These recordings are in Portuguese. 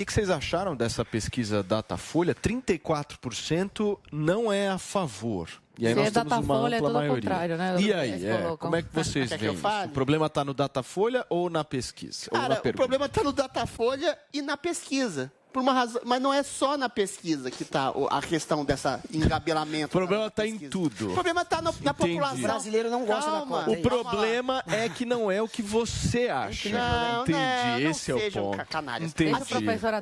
que vocês acharam dessa pesquisa Datafolha? 34% não é a favor. E aí nós temos uma ampla maioria. Né? E aí, como é que vocês veem isso? O problema está no Datafolha ou na pesquisa? Cara, o problema está no Datafolha e na pesquisa. Por uma razão, mas não é só na pesquisa que está a questão dessa engabelamento. O problema está em tudo. O problema está na população. O brasileiro não gosta da cota. O problema é que não é o que você acha. Não, entendi. Esse é o ponto. Entendi.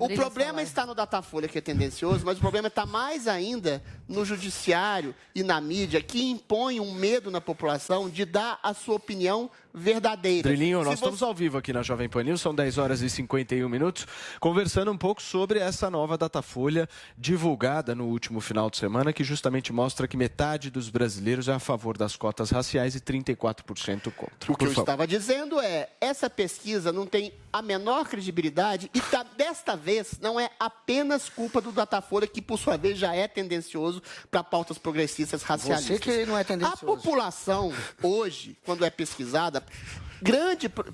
O problema está no Datafolha, que é tendencioso, mas o problema está mais ainda no judiciário e na mídia, que impõe um medo na população de dar a sua opinião verdadeira. Drilinho, nós estamos ao vivo aqui na Jovem Pan News, são 10 horas e 51 minutos, conversando um pouco sobre essa nova Datafolha divulgada no último final de semana, que justamente mostra que metade dos brasileiros é a favor das cotas raciais e 34% contra. O que eu estava dizendo é, essa pesquisa não tem a menor credibilidade e desta vez não é apenas culpa do Datafolha, que por sua vez já é tendencioso para pautas progressistas racialistas. Você que não é tendencioso. A população, hoje, quando é pesquisada,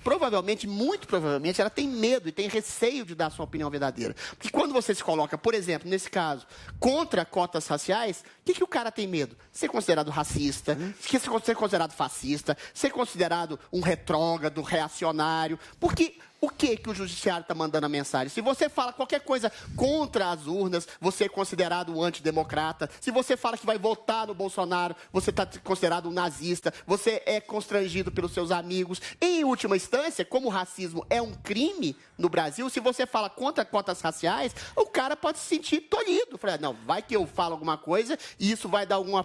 provavelmente, muito provavelmente, ela tem medo e tem receio de dar sua opinião verdadeira. Porque quando você se coloca, por exemplo, nesse caso, contra cotas raciais, o que o cara tem medo? Ser considerado racista, ser considerado fascista, ser considerado um retrógrado, reacionário. Porque o que o judiciário está mandando a mensagem? Se você fala qualquer coisa contra as urnas, você é considerado um antidemocrata. Se você fala que vai votar no Bolsonaro, você está considerado um nazista. Você é constrangido pelos seus amigos. Em última instância, como o racismo é um crime no Brasil, se você fala contra cotas raciais, o cara pode se sentir tolhido. Fala, não, vai que eu falo alguma coisa e isso vai dar algum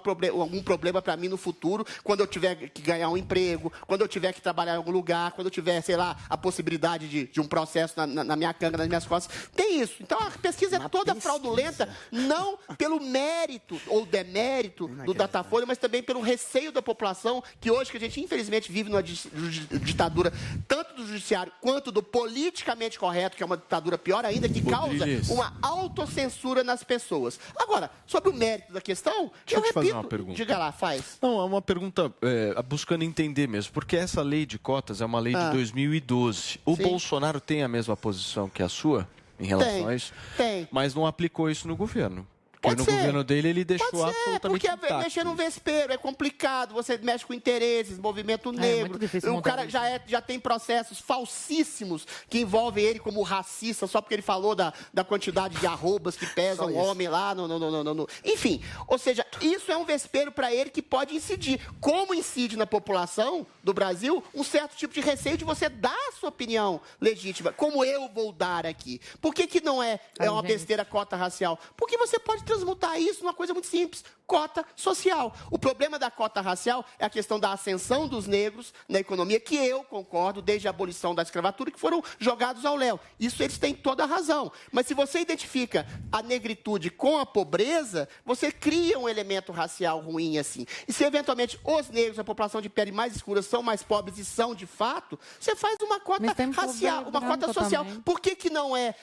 problema para mim no futuro, quando eu tiver que ganhar um emprego, quando eu tiver que trabalhar em algum lugar, quando eu tiver, sei lá, a possibilidade de um processo na minha canga, nas minhas costas. Tem isso. Então, a pesquisa é toda fraudulenta, não pelo mérito ou demérito do Datafolha, mas também pelo receio da população, que hoje, que a gente, infelizmente, vive numa ditadura, tanto do judiciário quanto do politicamente correto, que é uma ditadura pior ainda, que causa uma autocensura nas pessoas. Agora, sobre o mérito da questão, eu repito... Fazer uma pergunta. Diga lá, faz. Não, é uma pergunta buscando entender mesmo, porque essa lei de cotas é uma lei de 2012. O Bolsonaro tem a mesma posição que a sua em relação a isso? Tem. Mas não aplicou isso no governo. Porque no governo dele ele deixou absolutamente porque mexer no vespeiro é complicado, você mexe com interesses, movimento negro, o cara já tem processos falsíssimos que envolvem ele como racista, só porque ele falou da quantidade de arrobas que pesa um homem lá, enfim, ou seja, isso é um vespeiro para ele que pode incidir. Como incide na população do Brasil um certo tipo de receio de você dar a sua opinião legítima, como eu vou dar aqui. Por que não é uma besteira cota racial? Porque você pode transmutar isso numa coisa muito simples, cota social. O problema da cota racial é a questão da ascensão dos negros na economia, que eu concordo, desde a abolição da escravatura, que foram jogados ao léu. Isso eles têm toda a razão. Mas se você identifica a negritude com a pobreza, você cria um elemento racial ruim assim. E se eventualmente os negros, a população de pele mais escura, são mais pobres e são de fato, você faz uma cota racial, uma cota social. Também. Por que não é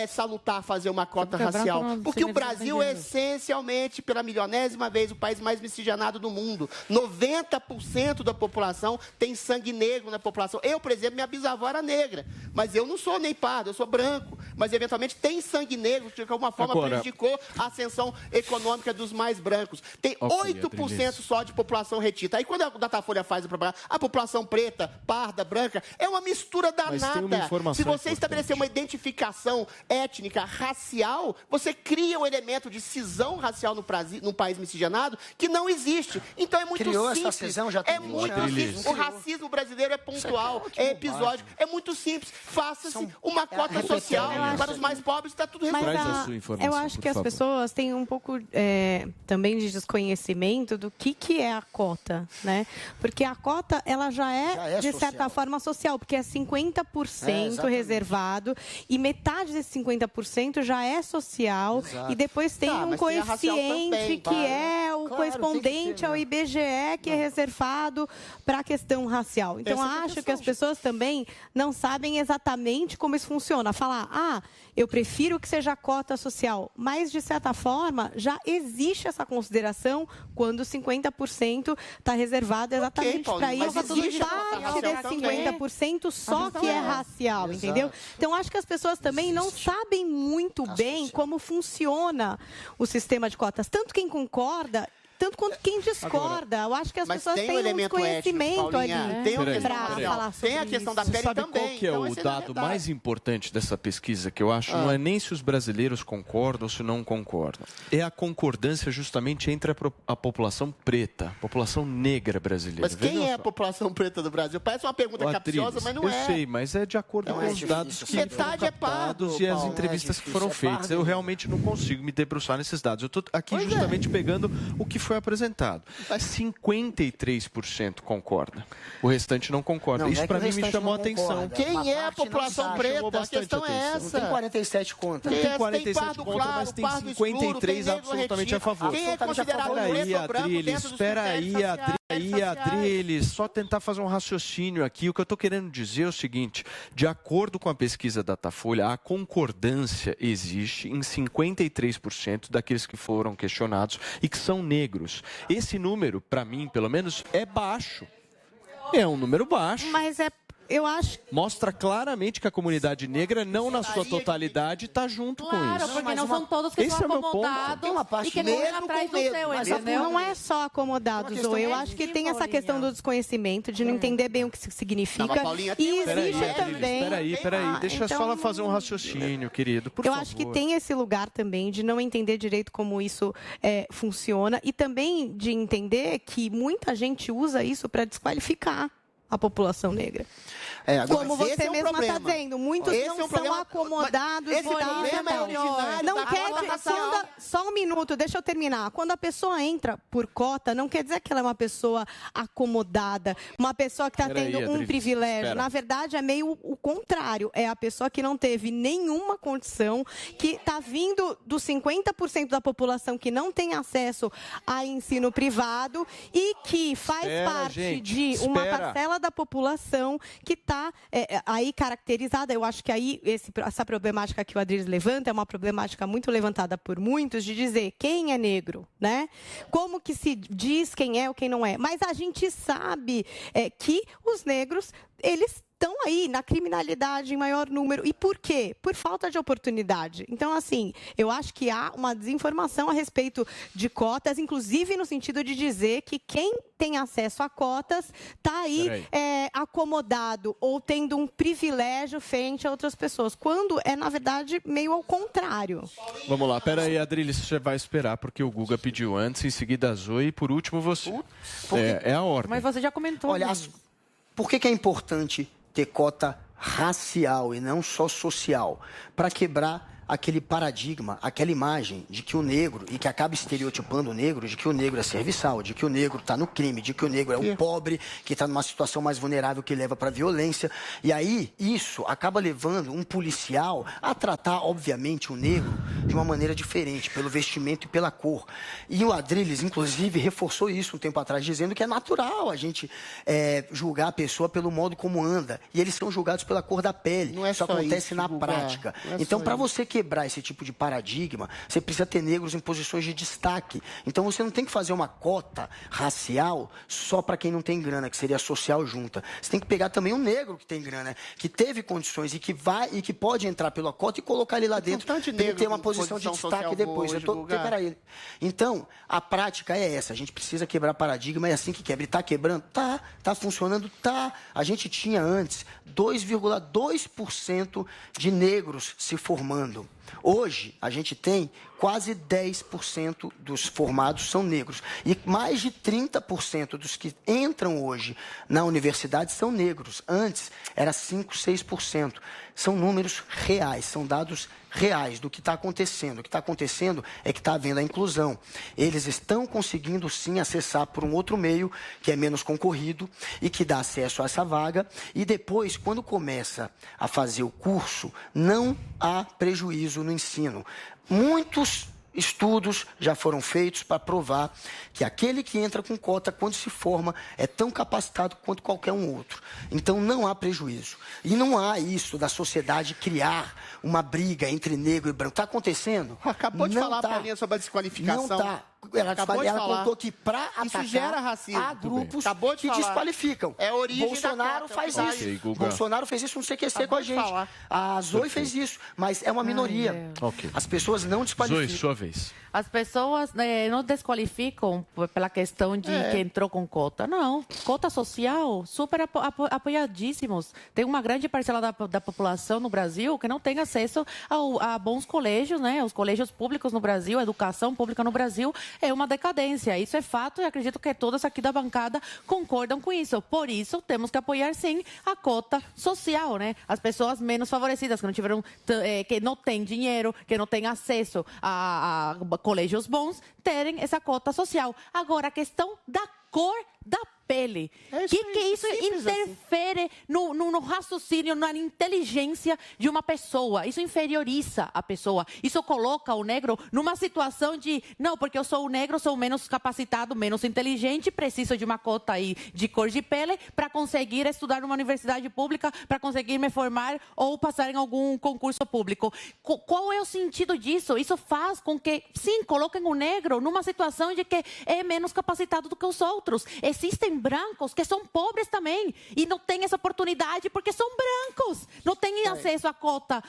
salutar fazer uma cota racial? Porque o Brasil é essencialmente, pela milionésima vez, o país mais miscigenado do mundo. 90% da população tem sangue negro na população. Eu, por exemplo, minha bisavó era negra, mas eu não sou nem pardo, eu sou branco. Mas, eventualmente, tem sangue negro, que de alguma forma prejudicou a ascensão econômica dos mais brancos. Tem 8% só de população retita. Aí, quando a Datafolha faz a população preta, parda, branca, é uma mistura danada. Se você estabelecer uma identificação étnica, racial, você cria um elemento de cisão racial no país miscigenado que não existe. Então é muito simples. Essa cisão já tem muito simples. O racismo brasileiro é pontual, é episódico. É muito simples. Faça-se uma cota social para os mais pobres, está tudo resolvido. Eu acho que as pessoas têm um pouco também de desconhecimento do que é a cota, né? Porque a cota, ela já é de certa forma social, porque é 50% reservado e metade desse 50% já é social. E depois tem um coeficiente que é o correspondente ao IBGE que é reservado para a questão racial. Então, acho que as pessoas também não sabem exatamente como isso funciona. Falar, eu prefiro que seja cota social, mas, de certa forma, já existe essa consideração quando 50% está reservado exatamente para isso. E parte desse 50% só que é racial, entendeu? Então, acho que as pessoas também não sabem muito bem como funciona o sistema de cotas. Tanto quem concorda, tanto quanto quem discorda. Eu acho que as pessoas têm um desconhecimento ali para falar sobre Tem a questão da pele sabe também. Qual que é o dado mais importante dessa pesquisa, que eu acho? Não é nem se os brasileiros concordam ou se não concordam. É a concordância justamente entre a população preta, a população negra brasileira. Mas quem é a população preta do Brasil? Parece uma pergunta capciosa, mas não é. Eu sei, mas é de acordo com os dados que metade é pardo, e as entrevistas que foram feitas. Eu realmente não consigo me debruçar nesses dados. Eu estou aqui justamente pegando o que foi apresentado. 53% concorda. O restante não concorda. Isso para mim me chamou a atenção. Quem é a população preta? A questão é essa. Tem 47 contra. Tem 47 contra, mas tem 53 absolutamente a favor. Quem é considerado Espera aí, Adriles. Só tentar fazer um raciocínio aqui. O que eu estou querendo dizer é o seguinte. De acordo com a pesquisa Datafolha, a concordância existe em 53% daqueles que foram questionados e que são negros. Esse número, para mim, pelo menos, é baixo. É um número baixo. Mas eu acho... Mostra claramente que a comunidade negra, não na sua totalidade, está junto com isso. Claro, porque não são todos que são acomodados e que correm atrás do seu, entendeu? Não é só acomodados, Zoe. Eu acho que tem essa questão do desconhecimento, de não entender bem o que significa. E existe também... Peraí. Deixa só ela fazer um raciocínio, querido, por favor. Eu acho que tem esse lugar também de não entender direito como isso funciona e também de entender que muita gente usa isso para desqualificar a população negra. Como você mesma está dizendo, muitos não são acomodados. Esse problema é originário não quer só um minuto, deixa eu terminar. Quando a pessoa entra por cota, não quer dizer que ela é uma pessoa acomodada, uma pessoa que está tendo um privilégio. Espera. Na verdade, é meio o contrário. É a pessoa que não teve nenhuma condição, que está vindo dos 50% da população que não tem acesso a ensino privado e que faz parte de uma parcela da população que está aí caracterizada. Eu acho que aí essa problemática que o Adriles levanta é uma problemática muito levantada por muitos, de dizer quem é negro, né? Como que se diz quem é ou quem não é. Mas a gente sabe que os negros, eles estão aí na criminalidade em maior número. E por quê? Por falta de oportunidade. Então, assim, eu acho que há uma desinformação a respeito de cotas, inclusive no sentido de dizer que quem tem acesso a cotas está aí acomodado ou tendo um privilégio frente a outras pessoas, quando é, na verdade, meio ao contrário. Vamos lá, peraí, Adriles, você vai esperar, porque o Guga pediu antes, em seguida a Zoe e, por último, você. É a ordem. Mas você já comentou. Olha, por que é importante ter cota racial e não só social? Para quebrar aquele paradigma, aquela imagem de que o negro, e que acaba estereotipando o negro, de que o negro é serviçal, de que o negro está no crime, de que o negro é o pobre, que está numa situação mais vulnerável, que leva para a violência. E aí, isso acaba levando um policial a tratar, obviamente, o negro de uma maneira diferente, pelo vestimento e pela cor. E o Adriles, inclusive, reforçou isso um tempo atrás, dizendo que é natural a gente julgar a pessoa pelo modo como anda. E eles são julgados pela cor da pele. Não é isso acontece na prática. Então, para você quebrar esse tipo de paradigma, você precisa ter negros em posições de destaque. Então, você não tem que fazer uma cota racial só para quem não tem grana, que seria social junta. Você tem que pegar também um negro que tem grana, que teve condições e que pode entrar pela cota e colocar ele lá dentro para ele ter uma posição de destaque depois. Então, a prática é essa. A gente precisa quebrar paradigma, é assim que quebra. E está quebrando? Tá funcionando? Tá. A gente tinha antes 2,2% de negros se formando. Hoje, a gente tem quase 10% dos formados são negros. E mais de 30% dos que entram hoje na universidade são negros. Antes, era 5%, 6%. São números reais, são dados reais do que está acontecendo. O que está acontecendo é que está havendo a inclusão. Eles estão conseguindo, sim, acessar por um outro meio, que é menos concorrido e que dá acesso a essa vaga. E depois, quando começa a fazer o curso, não há prejuízo no ensino. Muitos estudos já foram feitos para provar que aquele que entra com cota, quando se forma, é tão capacitado quanto qualquer um outro. Então, não há prejuízo. E não há isso da sociedade criar uma briga entre negro e branco. Está acontecendo? Acabou de falar, Paulinha, sobre a desqualificação. Não está. Ela contou que para atacar, gera racismo. há grupos que desqualificam. É a origem Bolsonaro da faz isso. Bolsonaro fez isso no CQC com a gente. A Zoe fez isso, mas é uma minoria. As pessoas não desqualificam. Zoe, sua vez. As pessoas não desqualificam pela questão de que entrou com cota. Não. Cota social, super apoiadíssimos. Tem uma grande parcela da população no Brasil que não tem acesso a bons colégios, né? Os colégios públicos no Brasil, a educação pública no Brasil é uma decadência. Isso é fato e acredito que todos aqui da bancada concordam com isso. Por isso, temos que apoiar, sim, a cota social, né? As pessoas menos favorecidas, que não tiveram, que não têm dinheiro, que não têm acesso a colégios bons, terem essa cota social. Agora, a questão da cor da pele. Que isso interfere no raciocínio, na inteligência de uma pessoa. Isso inferioriza a pessoa. Isso coloca o negro numa situação de, não, porque eu sou negro, sou menos capacitado, menos inteligente, preciso de uma cota aí de cor de pele para conseguir estudar numa universidade pública, para conseguir me formar ou passar em algum concurso público. Qual é o sentido disso? Isso faz com que, sim, coloquem o negro numa situação de que é menos capacitado do que os outros. Existem brancos que são pobres também e não têm essa oportunidade porque são brancos. Não têm acesso à cota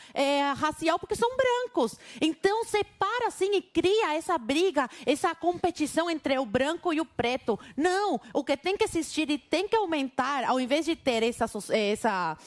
racial porque são brancos. Então, separa assim e cria essa briga, essa competição entre o branco e o preto. Não, o que tem que existir e tem que aumentar, ao invés de ter essa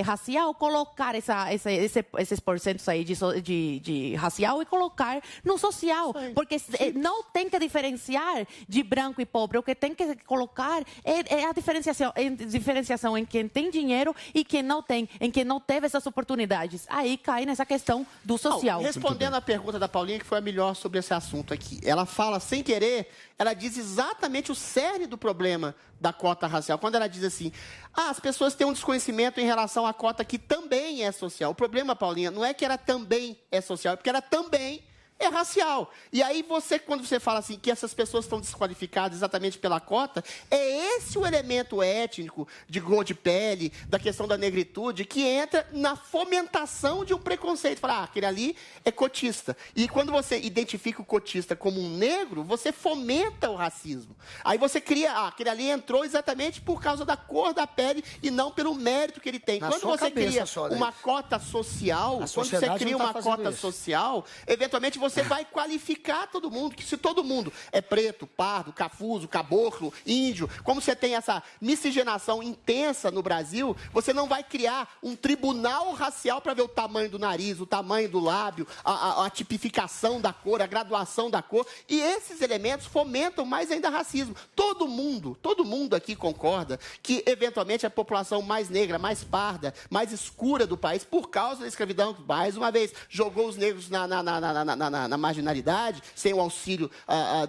racial, colocar esses porcentos aí de racial e colocar no social. Porque não tem que diferenciar de branco e pobre. O que tem que colocar é a diferenciação em quem tem dinheiro e quem não tem, em quem não teve essas oportunidades. Aí cai nessa questão do social. Respondendo a pergunta da Paulinha, que foi a melhor sobre esse assunto aqui. Ela fala, sem querer, ela diz exatamente o cerne do problema da cota racial. Quando ela diz assim, as pessoas têm um desconhecimento em relação à cota que também é social. O problema, Paulinha, não é que ela também é social, é porque ela também é racial. E aí quando você fala assim que essas pessoas estão desqualificadas exatamente pela cota, é esse o elemento étnico, de cor de pele, da questão da negritude, que entra na fomentação de um preconceito. Fala, aquele ali é cotista. E quando você identifica o cotista como um negro, você fomenta o racismo. Aí você cria, aquele ali entrou exatamente por causa da cor da pele e não pelo mérito que ele tem. Quando você cria uma cota social, quando você cria uma cota social, eventualmente você vai qualificar todo mundo, que se todo mundo é preto, pardo, cafuso, caboclo, índio, como você tem essa miscigenação intensa no Brasil, você não vai criar um tribunal racial para ver o tamanho do nariz, o tamanho do lábio, a tipificação da cor, a graduação da cor, e esses elementos fomentam mais ainda racismo. Todo mundo aqui concorda que, eventualmente, a população mais negra, mais parda, mais escura do país, por causa da escravidão, mais uma vez, jogou os negros na marginalidade, sem o auxílio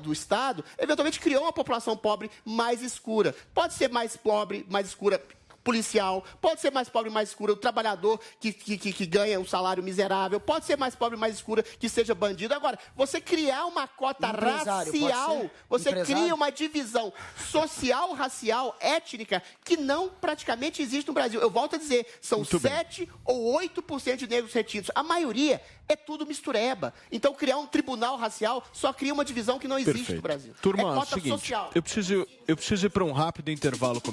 do Estado, eventualmente criou uma população pobre mais escura. Pode ser mais pobre, mais escura, policial, pode ser mais pobre, mais escura, o trabalhador que ganha um salário miserável, pode ser mais pobre, mais escura, que seja bandido. Agora, você criar uma cota racial, você cria uma divisão social, racial, étnica, que não praticamente existe no Brasil. Eu volto a dizer, são 7 ou 8% de negros retidos. A maioria é tudo mistureba. Então, criar um tribunal racial só cria uma divisão que não existe no Brasil. Turma, é cota seguinte, social. Eu preciso ir para um rápido intervalo.